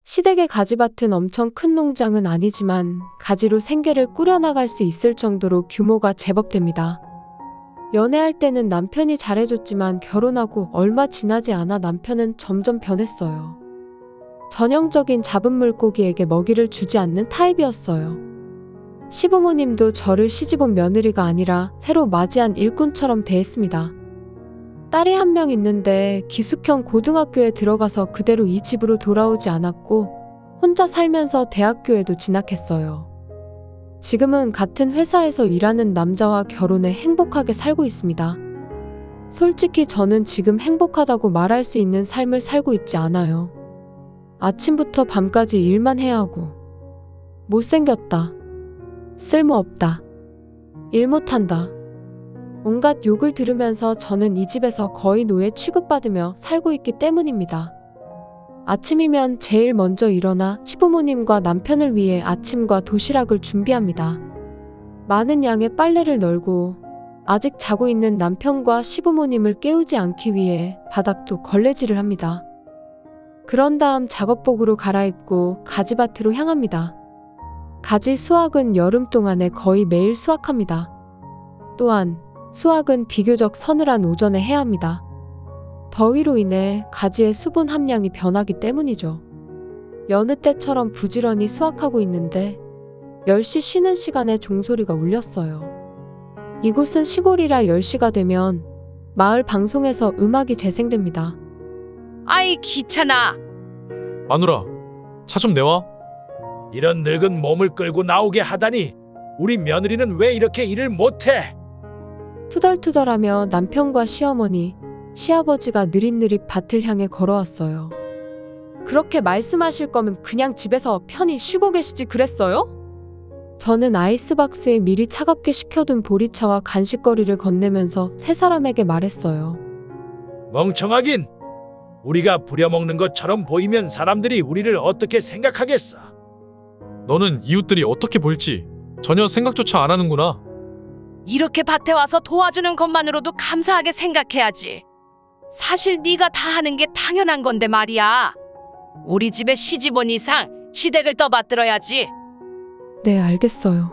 시댁의 가지밭은 엄청 큰 농장은 아니지만 가지로 생계를 꾸려나갈 수 있을 정도로 규모가 제법 됩니다. 연애할 때는 남편이 잘해줬지만 결혼하고 얼마 지나지 않아 남편은 점점 변했어요. 전형적인 잡은 물고기에게 먹이를 주지 않는 타입이었어요. 시부모님도 저를 시집온 며느리가 아니라 새로 맞이한 일꾼처럼 대했습니다. 딸이 한 명 있는데 기숙형 고등학교에 들어가서 그대로 이 집으로 돌아오지 않았고 혼자 살면서 대학교에도 진학했어요. 지금은 같은 회사에서 일하는 남자와 결혼해 행복하게 살고 있습니다. 솔직히 저는 지금 행복하다고 말할 수 있는 삶을 살고 있지 않아요. 아침부터 밤까지 일만 해야 하고 못생겼다. 쓸모없다. 일 못한다. 온갖 욕을 들으면서 저는 이 집에서 거의 노예 취급받으며 살고 있기 때문입니다. 아침이면 제일 먼저 일어나 시부모님과 남편을 위해 아침과 도시락을 준비합니다. 많은 양의 빨래를 널고 아직 자고 있는 남편과 시부모님을 깨우지 않기 위해 바닥도 걸레질을 합니다. 그런 다음 작업복으로 갈아입고 가지밭으로 향합니다. 가지 수확은 여름 동안에 거의 매일 수확합니다. 또한 수확은 비교적 서늘한 오전에 해야 합니다. 더위로 인해 가지의 수분 함량이 변하기 때문이죠. 여느 때처럼 부지런히 수확하고 있는데 10시 쉬는 시간에 종소리가 울렸어요. 이곳은 시골이라 10시가 되면 마을 방송에서 음악이 재생됩니다. 아이 귀찮아. 마누라, 차 좀 내와. 이런 늙은 몸을 끌고 나오게 하다니 우리 며느리는 왜 이렇게 일을 못해? 투덜투덜하며 남편과 시어머니, 시아버지가 느릿느릿 밭을 향해 걸어왔어요. 그렇게 말씀하실 거면 그냥 집에서 편히 쉬고 계시지 그랬어요? 저는 아이스박스에 미리 차갑게 식혀둔 보리차와 간식거리를 건네면서 세 사람에게 말했어요. 멍청하긴. 우리가 부려먹는 것처럼 보이면 사람들이 우리를 어떻게 생각하겠어? 너는 이웃들이 어떻게 볼지 전혀 생각조차 안 하는구나. 이렇게 밭에 와서 도와주는 것만으로도 감사하게 생각해야지. 사실 네가 다 하는 게 당연한 건데 말이야. 우리 집에 시집 온 이상 시댁을 떠받들어야지. 네, 알겠어요.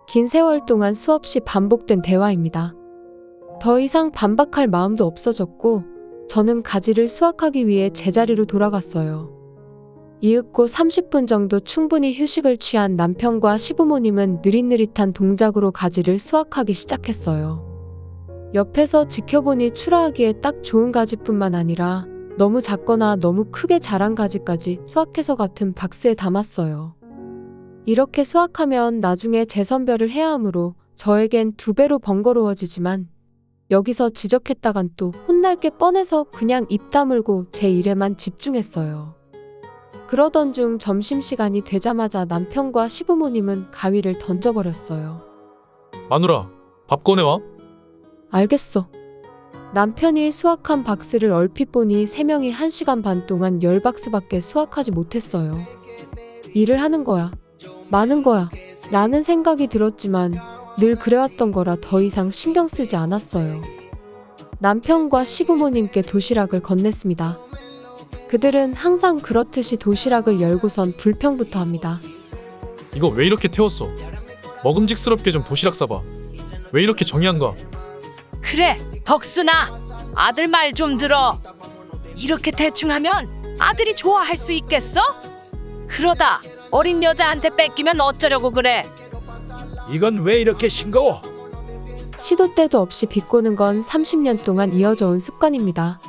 긴 세월 동안 수없이 반복된 대화입니다. 더 이상 반박할 마음도 없어졌고 저는 가지를 수확하기 위해 제자리로 돌아갔어요. 이윽고 30분 정도 충분히 휴식을 취한 남편과 시부모님은 느릿느릿한 동작으로 가지를 수확하기 시작했어요. 옆에서 지켜보니 출하하기에 딱 좋은 가지뿐만 아니라 너무 작거나 너무 크게 자란 가지까지 수확해서 같은 박스에 담았어요. 이렇게 수확하면 나중에 재선별을 해야 하므로 저에겐 2배로 번거로워지지만 여기서 지적했다간 또 혼날 게 뻔해서 그냥 입 다물고 제 일에만 집중했어요. 그러던 중 점심시간이 되자마자 남편과 시부모님은 가위를 던져버렸어요. 마누라, 밥 꺼내와. 알겠어. 남편이 수확한 박스를 얼핏 보니 3명이 1시간 반 동안 10박스밖에 수확하지 못했어요. 일을 하는 거야. 많은 거야. 라는 생각이 들었지만 늘 그래왔던 거라 더 이상 신경 쓰지 않았어요. 남편과 시부모님께 도시락을 건넸습니다. 그들은 항상 그렇듯이 도시락을 열고선 불평부터 합니다. 이거 왜 이렇게 태웠어? 먹음직스럽게 좀 도시락 싸봐. 왜 이렇게 정의한가? 그래, 덕순아. 아들 말 좀 들어. 이렇게 대충 하면 아들이 좋아할 수 있겠어? 그러다 어린 여자한테 뺏기면 어쩌려고 그래? 이건 왜 이렇게 싱거워? 시도 때도 없이 비꼬는 건 30년 동안 이어져 온 습관입니다.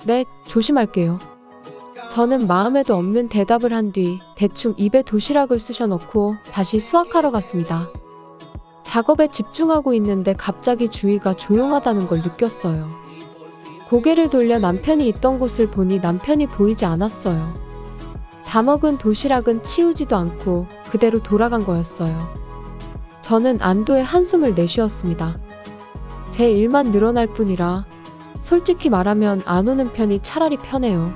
네, 조심할게요. 저는 마음에도 없는 대답을 한 뒤 대충 입에 도시락을 쑤셔 넣고 다시 수확하러 갔습니다. 작업에 집중하고 있는데 갑자기 주위가 조용하다는 걸 느꼈어요. 고개를 돌려 남편이 있던 곳을 보니 남편이 보이지 않았어요. 다 먹은 도시락은 치우지도 않고 그대로 돌아간 거였어요. 저는 안도의 한숨을 내쉬었습니다. 제 일만 늘어날 뿐이라 솔직히 말하면 안 오는 편이 차라리 편해요.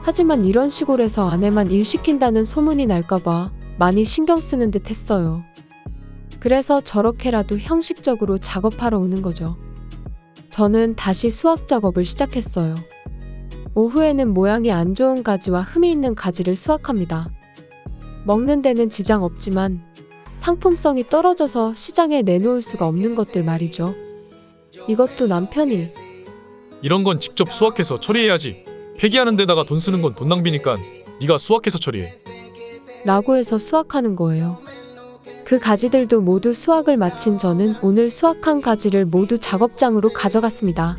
하지만 이런 시골에서 아내만 일 시킨다는 소문이 날까봐 많이 신경 쓰는 듯 했어요. 그래서 저렇게라도 형식적으로 작업하러 오는 거죠. 저는 다시 수확 작업을 시작했어요. 오후에는 모양이 안 좋은 가지와 흠이 있는 가지를 수확합니다. 먹는 데는 지장 없지만 상품성이 떨어져서 시장에 내놓을 수가 없는 것들 말이죠. 이것도 남편이 이런 건 직접 수확해서 처리해야지. 폐기하는 데다가 돈 쓰는 건 돈 낭비니까 네가 수확해서 처리해. 라고 해서 수확하는 거예요. 그 가지들도 모두 수확을 마친 저는 오늘 수확한 가지를 모두 작업장으로 가져갔습니다.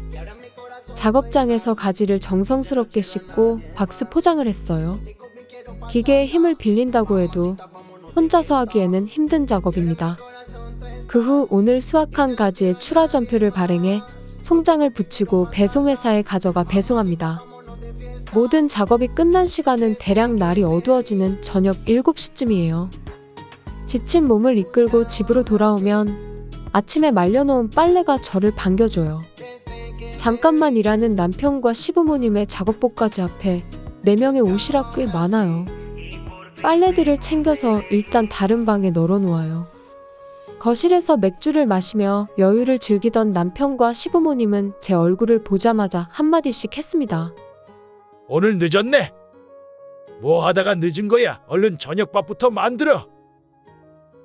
작업장에서 가지를 정성스럽게 씻고 박스 포장을 했어요. 기계의 힘을 빌린다고 해도 혼자서 하기에는 힘든 작업입니다. 그 후 오늘 수확한 가지의 출하전표를 발행해 송장을 붙이고 배송회사에 가져가 배송합니다. 모든 작업이 끝난 시간은 대략 날이 어두워지는 저녁 7시쯤이에요. 지친 몸을 이끌고 집으로 돌아오면 아침에 말려놓은 빨래가 저를 반겨줘요. 잠깐만 일하는 남편과 시부모님의 작업복까지 앞에 4명의 옷이라 꽤 많아요. 빨래들을 챙겨서 일단 다른 방에 널어놓아요. 거실에서 맥주를 마시며 여유를 즐기던 남편과 시부모님은 제 얼굴을 보자마자 한마디씩 했습니다. 오늘 늦었네. 뭐 하다가 늦은 거야? 얼른 저녁밥부터 만들어.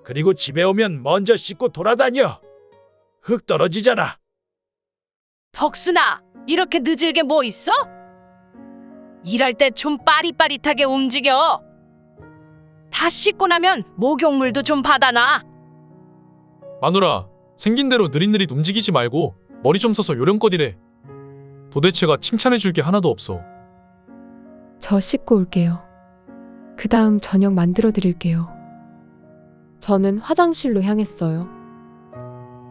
그리고 집에 오면 먼저 씻고 돌아다녀. 흙 떨어지잖아. 덕순아, 이렇게 늦을 게 뭐 있어? 일할 때 좀 빠릿빠릿하게 움직여. 다 씻고 나면 목욕물도 좀 받아놔. 마누라, 생긴 대로 느릿느릿 움직이지 말고 머리 좀 써서 요령껏 일해. 도대체가 칭찬해줄 게 하나도 없어. 저 씻고 올게요. 그 다음 저녁 만들어 드릴게요. 저는 화장실로 향했어요.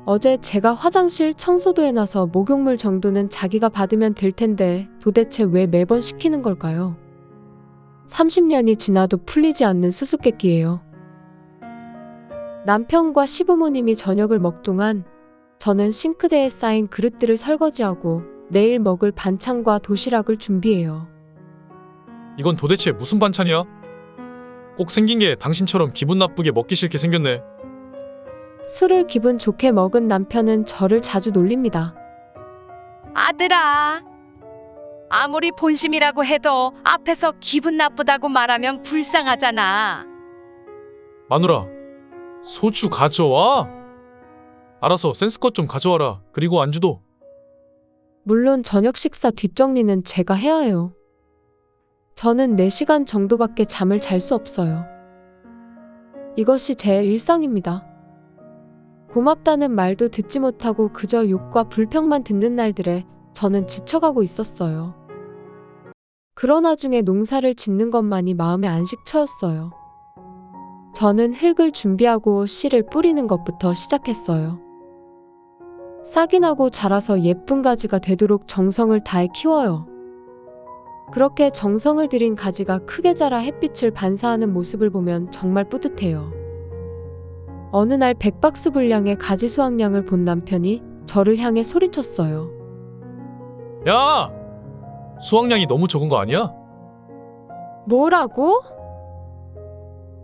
어제 제가 화장실 청소도 해놔서 목욕물 정도는 자기가 받으면 될 텐데 도대체 왜 매번 시키는 걸까요? 30년이 지나도 풀리지 않는 수수께끼예요. 남편과 시부모님이 저녁을 먹동안 저는 싱크대에 쌓인 그릇들을 설거지하고 내일 먹을 반찬과 도시락을 준비해요. 이건 도대체 무슨 반찬이야? 꼭 생긴 게 당신처럼 기분 나쁘게 먹기 싫게 생겼네. 술을 기분 좋게 먹은 남편은 저를 자주 놀립니다. 아들아, 아무리 본심이라고 해도 앞에서 기분 나쁘다고 말하면 불쌍하잖아. 마누라, 소주 가져와. 알아서 센스껏 좀 가져와라. 그리고 안주도. 물론 저녁 식사 뒷정리는 제가 해야 해요. 저는 4시간 정도밖에 잠을 잘 수 없어요. 이것이 제 일상입니다. 고맙다는 말도 듣지 못하고 그저 욕과 불평만 듣는 날들에 저는 지쳐가고 있었어요. 그러나 중에 농사를 짓는 것만이 마음의 안식처였어요. 저는 흙을 준비하고 씨를 뿌리는 것부터 시작했어요. 싹이 나고 자라서 예쁜 가지가 되도록 정성을 다해 키워요. 그렇게 정성을 들인 가지가 크게 자라 햇빛을 반사하는 모습을 보면 정말 뿌듯해요. 어느 날 100박스 분량의 가지 수확량을 본 남편이 저를 향해 소리쳤어요. 야! 수확량이 너무 적은 거 아니야? 뭐라고?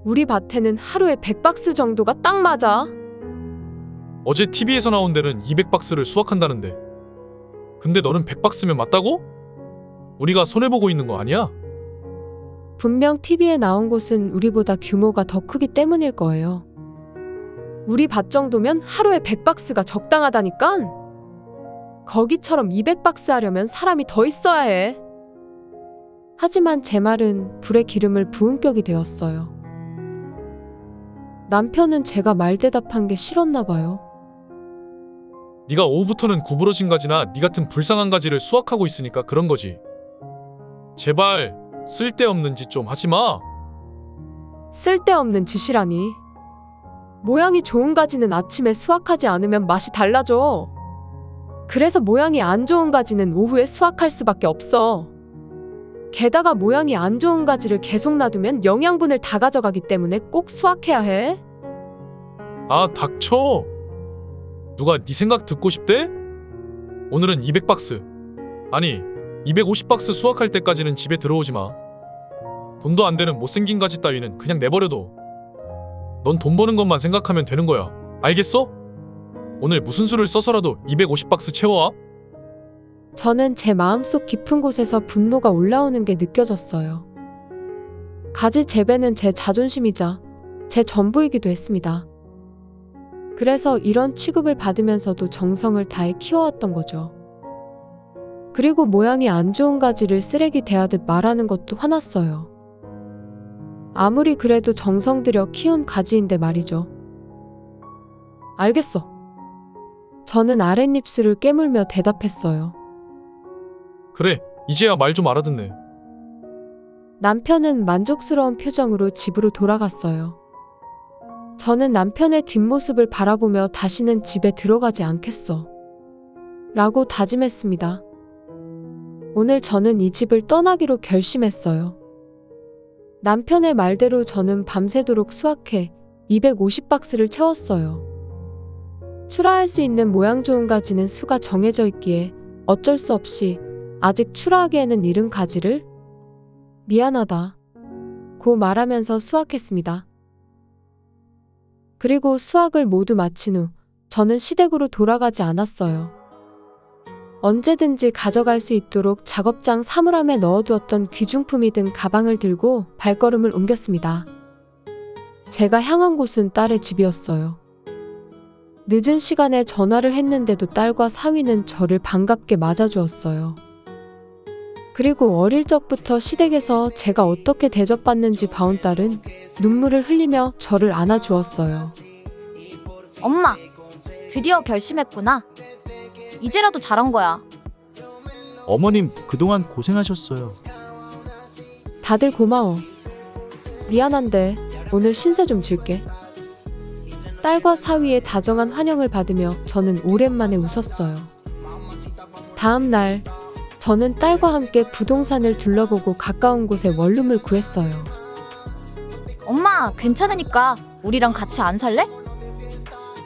우리 밭에는 하루에 100박스 정도가 딱 맞아. 어제 TV에서 나온 데는 200박스를 수확한다는데. 근데 너는 100박스면 맞다고? 우리가 손해보고 있는 거 아니야? 분명 TV에 나온 곳은 우리보다 규모가 더 크기 때문일 거예요. 우리 밭 정도면 하루에 100박스가 적당하다니깐? 거기처럼 200박스 하려면 사람이 더 있어야 해. 하지만 제 말은 불에 기름을 부은 격이 되었어요. 남편은 제가 말대답한 게 싫었나 봐요. 네가 오후부터는 구부러진 가지나 네 같은 불쌍한 가지를 수확하고 있으니까 그런 거지. 제발 쓸데없는 짓 좀 하지 마. 쓸데없는 짓이라니. 모양이 좋은 가지는 아침에 수확하지 않으면 맛이 달라져. 그래서 모양이 안 좋은 가지는 오후에 수확할 수밖에 없어. 게다가 모양이 안 좋은 가지를 계속 놔두면 영양분을 다 가져가기 때문에 꼭 수확해야 해. 아, 닥쳐. 누가 네 생각 듣고 싶대? 오늘은 200박스. 아니, 250박스 수확할 때까지는 집에 들어오지 마. 돈도 안 되는 못생긴 가지 따위는 그냥 내버려둬. 넌 돈 버는 것만 생각하면 되는 거야. 알겠어? 오늘 무슨 수를 써서라도 250박스 채워와. 저는 제 마음속 깊은 곳에서 분노가 올라오는 게 느껴졌어요. 가지 재배는 제 자존심이자 제 전부이기도 했습니다. 그래서 이런 취급을 받으면서도 정성을 다해 키워왔던 거죠. 그리고 모양이 안 좋은 가지를 쓰레기 대하듯 말하는 것도 화났어요. 아무리 그래도 정성 들여 키운 가지인데 말이죠. 알겠어. 저는 아랫입술을 깨물며 대답했어요. 그래, 이제야 말 좀 알아듣네. 남편은 만족스러운 표정으로 집으로 돌아갔어요. 저는 남편의 뒷모습을 바라보며 다시는 집에 들어가지 않겠어. 라고 다짐했습니다. 오늘 저는 이 집을 떠나기로 결심했어요. 남편의 말대로 저는 밤새도록 수확해 250박스를 채웠어요. 출하할 수 있는 모양 좋은 가지는 수가 정해져 있기에 어쩔 수 없이 아직 출하하기에는 이른 가지를 미안하다 고 말하면서 수확했습니다. 그리고 수확을 모두 마친 후 저는 시댁으로 돌아가지 않았어요. 언제든지 가져갈 수 있도록 작업장 사물함에 넣어두었던 귀중품이 든 가방을 들고 발걸음을 옮겼습니다. 제가 향한 곳은 딸의 집이었어요. 늦은 시간에 전화를 했는데도 딸과 사위는 저를 반갑게 맞아주었어요. 그리고 어릴 적부터 시댁에서 제가 어떻게 대접받는지 봐온 딸은 눈물을 흘리며 저를 안아주었어요. 엄마, 드디어 결심했구나. 이제라도 잘한 거야. 어머님 그동안 고생하셨어요. 다들 고마워. 미안한데 오늘 신세 좀 질게. 딸과 사위의 다정한 환영을 받으며 저는 오랜만에 웃었어요. 다음 날 저는 딸과 함께 부동산을 둘러보고 가까운 곳에 원룸을 구했어요. 엄마, 괜찮으니까 우리랑 같이 안 살래?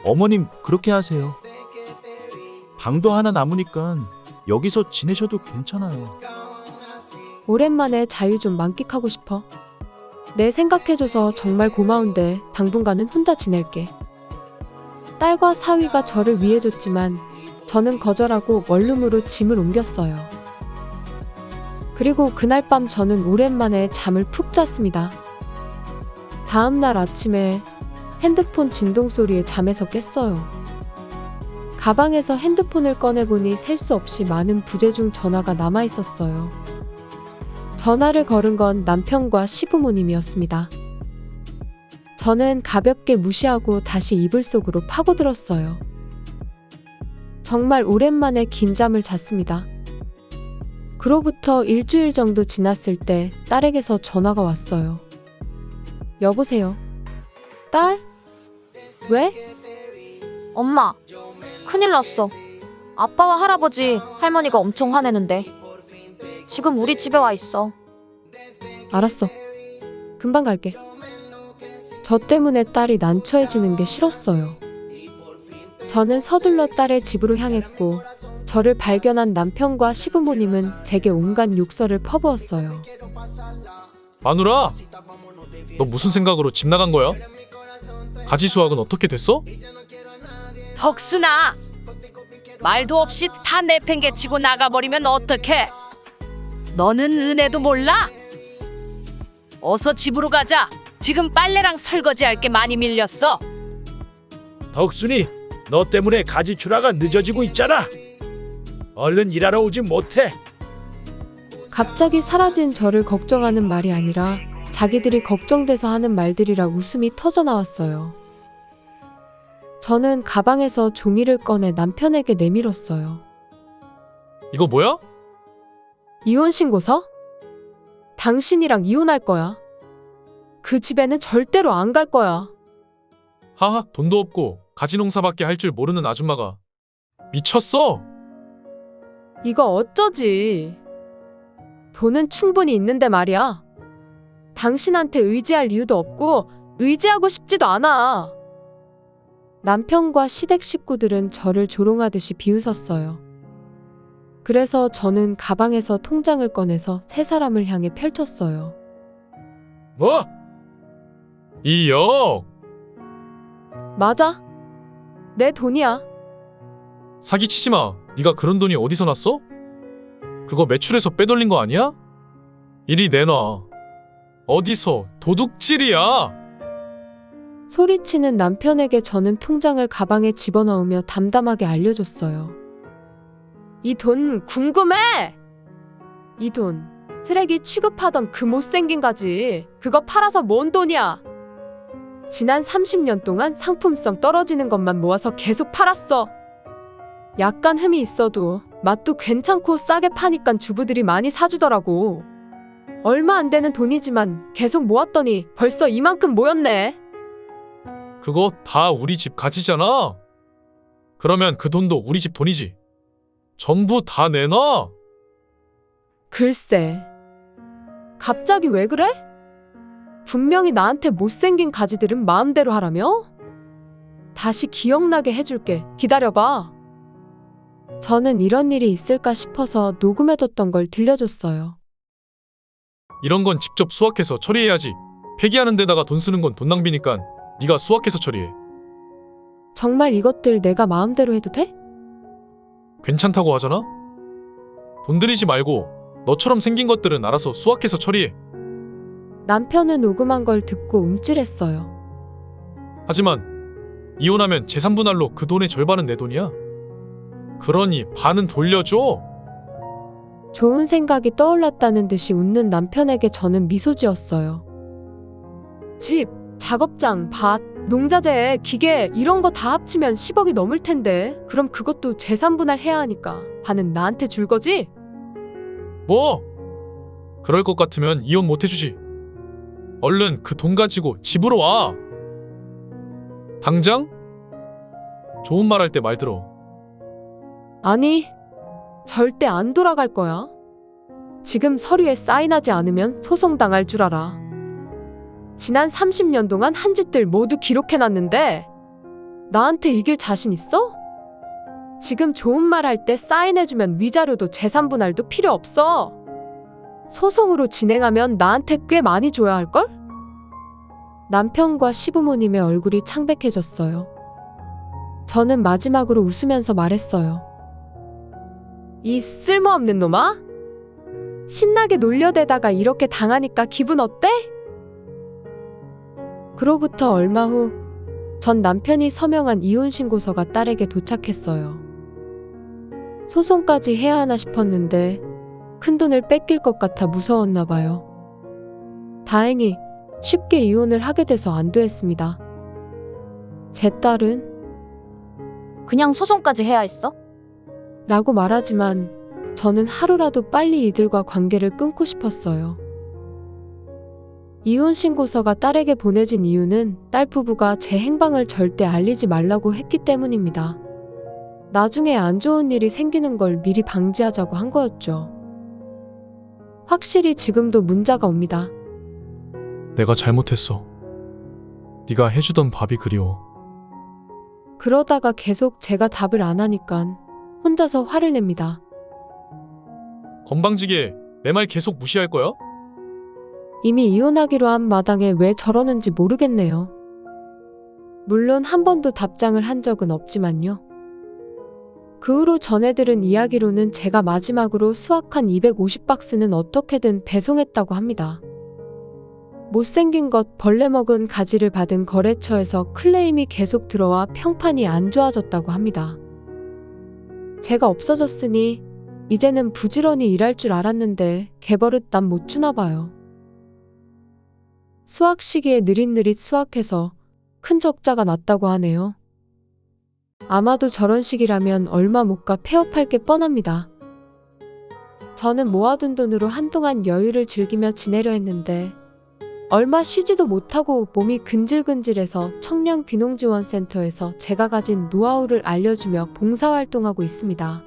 어머님 그렇게 하세요. 방도 하나 남으니까 여기서 지내셔도 괜찮아요. 오랜만에 자유 좀 만끽하고 싶어. 내 생각해줘서 정말 고마운데 당분간은 혼자 지낼게. 딸과 사위가 저를 위해줬지만 저는 거절하고 원룸으로 짐을 옮겼어요. 그리고 그날 밤 저는 오랜만에 잠을 푹 잤습니다. 다음 날 아침에 핸드폰 진동 소리에 잠에서 깼어요. 가방에서 핸드폰을 꺼내보니 셀 수 없이 많은 부재중 전화가 남아 있었어요. 전화를 걸은 건 남편과 시부모님이었습니다. 저는 가볍게 무시하고 다시 이불 속으로 파고들었어요. 정말 오랜만에 긴 잠을 잤습니다. 그로부터 일주일 정도 지났을 때 딸에게서 전화가 왔어요. 여보세요? 딸? 왜? 엄마, 큰일 났어. 아빠와 할아버지, 할머니가 엄청 화내는데. 지금 우리 집에 와 있어. 알았어. 금방 갈게. 저 때문에 딸이 난처해지는 게 싫었어요. 저는 서둘러 딸의 집으로 향했고 저를 발견한 남편과 시부모님은 제게 온갖 욕설을 퍼부었어요. 마누라, 너 무슨 생각으로 집 나간 거야? 가지 수확은 어떻게 됐어? 덕순아, 말도 없이 다 내팽개치고 나가버리면 어떡해? 너는 은혜도 몰라? 어서 집으로 가자. 지금 빨래랑 설거지 할 게 많이 밀렸어. 덕순이, 너 때문에 가지 출하가 늦어지고 있잖아. 얼른 일하러 오지 못해. 갑자기 사라진 저를 걱정하는 말이 아니라 자기들이 걱정돼서 하는 말들이라 웃음이 터져 나왔어요. 저는 가방에서 종이를 꺼내 남편에게 내밀었어요. 이거 뭐야? 이혼 신고서? 당신이랑 이혼할 거야. 그 집에는 절대로 안 갈 거야. 하하, 돈도 없고 가지 농사밖에 할 줄 모르는 아줌마가 미쳤어? 이거 어쩌지? 돈은 충분히 있는데 말이야. 당신한테 의지할 이유도 없고 의지하고 싶지도 않아. 남편과 시댁 식구들은 저를 조롱하듯이 비웃었어요. 그래서 저는 가방에서 통장을 꺼내서 세 사람을 향해 펼쳤어요. 뭐? 2억! 맞아. 내 돈이야. 사기치지 마. 네가 그런 돈이 어디서 났어? 그거 매출에서 빼돌린 거 아니야? 이리 내놔. 어디서 도둑질이야? 소리치는 남편에게 저는 통장을 가방에 집어넣으며 담담하게 알려줬어요. 이 돈 궁금해! 이 돈 쓰레기 취급하던 그 못생긴 가지. 그거 팔아서 뭔 돈이야? 지난 30년 동안 상품성 떨어지는 것만 모아서 계속 팔았어. 약간 흠이 있어도 맛도 괜찮고 싸게 파니까 주부들이 많이 사주더라고. 얼마 안 되는 돈이지만 계속 모았더니 벌써 이만큼 모였네. 그거 다 우리 집 가지잖아. 그러면 그 돈도 우리 집 돈이지. 전부 다 내놔. 글쎄, 갑자기 왜 그래? 분명히 나한테 못생긴 가지들은 마음대로 하라며? 다시 기억나게 해줄게. 기다려봐. 저는 이런 일이 있을까 싶어서 녹음해뒀던 걸 들려줬어요. 이런 건 직접 수확해서 처리해야지. 폐기하는 데다가 돈 쓰는 건 돈 낭비니까 네가 수확해서 처리해. 정말 이것들 내가 마음대로 해도 돼? 괜찮다고 하잖아? 돈 들이지 말고 너처럼 생긴 것들은 알아서 수확해서 처리해. 남편은 녹음한 걸 듣고 움찔했어요. 하지만 이혼하면 재산 분할로 그 돈의 절반은 내 돈이야. 그러니 반은 돌려줘. 좋은 생각이 떠올랐다는 듯이 웃는 남편에게 저는 미소 지었어요. 집, 작업장, 밭, 농자재, 기계 이런 거 다 합치면 10억이 넘을 텐데 그럼 그것도 재산 분할해야 하니까 반은 나한테 줄 거지? 뭐? 그럴 것 같으면 이혼 못 해주지. 얼른 그 돈 가지고 집으로 와. 당장? 좋은 말 할 때 말 들어. 아니, 절대 안 돌아갈 거야. 지금 서류에 사인하지 않으면 소송당할 줄 알아. 지난 30년 동안 한 짓들 모두 기록해놨는데 나한테 이길 자신 있어? 지금 좋은 말 할 때 사인해주면 위자료도 재산분할도 필요 없어. 소송으로 진행하면 나한테 꽤 많이 줘야 할걸? 남편과 시부모님의 얼굴이 창백해졌어요. 저는 마지막으로 웃으면서 말했어요. 이 쓸모없는 놈아? 신나게 놀려대다가 이렇게 당하니까 기분 어때? 그로부터 얼마 후 전 남편이 서명한 이혼 신고서가 딸에게 도착했어요. 소송까지 해야 하나 싶었는데 큰돈을 뺏길 것 같아 무서웠나 봐요. 다행히 쉽게 이혼을 하게 돼서 안도했습니다. 제 딸은 그냥 소송까지 해야 했어? 라고 말하지만 저는 하루라도 빨리 이들과 관계를 끊고 싶었어요. 이혼 신고서가 딸에게 보내진 이유는 딸 부부가 제 행방을 절대 알리지 말라고 했기 때문입니다. 나중에 안 좋은 일이 생기는 걸 미리 방지하자고 한 거였죠. 확실히 지금도 문자가 옵니다. 내가 잘못했어. 네가 해주던 밥이 그리워. 그러다가 계속 제가 답을 안 하니까 혼자서 화를 냅니다. 건방지게 내 말 계속 무시할 거야? 이미 이혼하기로 한 마당에 왜 저러는지 모르겠네요. 물론 한 번도 답장을 한 적은 없지만요. 그 후로 전해 들은 이야기로는 제가 마지막으로 수확한 250박스는 어떻게든 배송했다고 합니다. 못생긴 것 벌레 먹은 가지를 받은 거래처에서 클레임이 계속 들어와 평판이 안 좋아졌다고 합니다. 제가 없어졌으니 이제는 부지런히 일할 줄 알았는데 개버릇 난 못 주나 봐요. 수확 시기에 느릿느릿 수확해서 큰 적자가 났다고 하네요. 아마도 저런 식이라면 얼마 못 가 폐업할 게 뻔합니다. 저는 모아둔 돈으로 한동안 여유를 즐기며 지내려 했는데 얼마 쉬지도 못하고 몸이 근질근질해서 청년귀농지원센터에서 제가 가진 노하우를 알려주며 봉사활동하고 있습니다.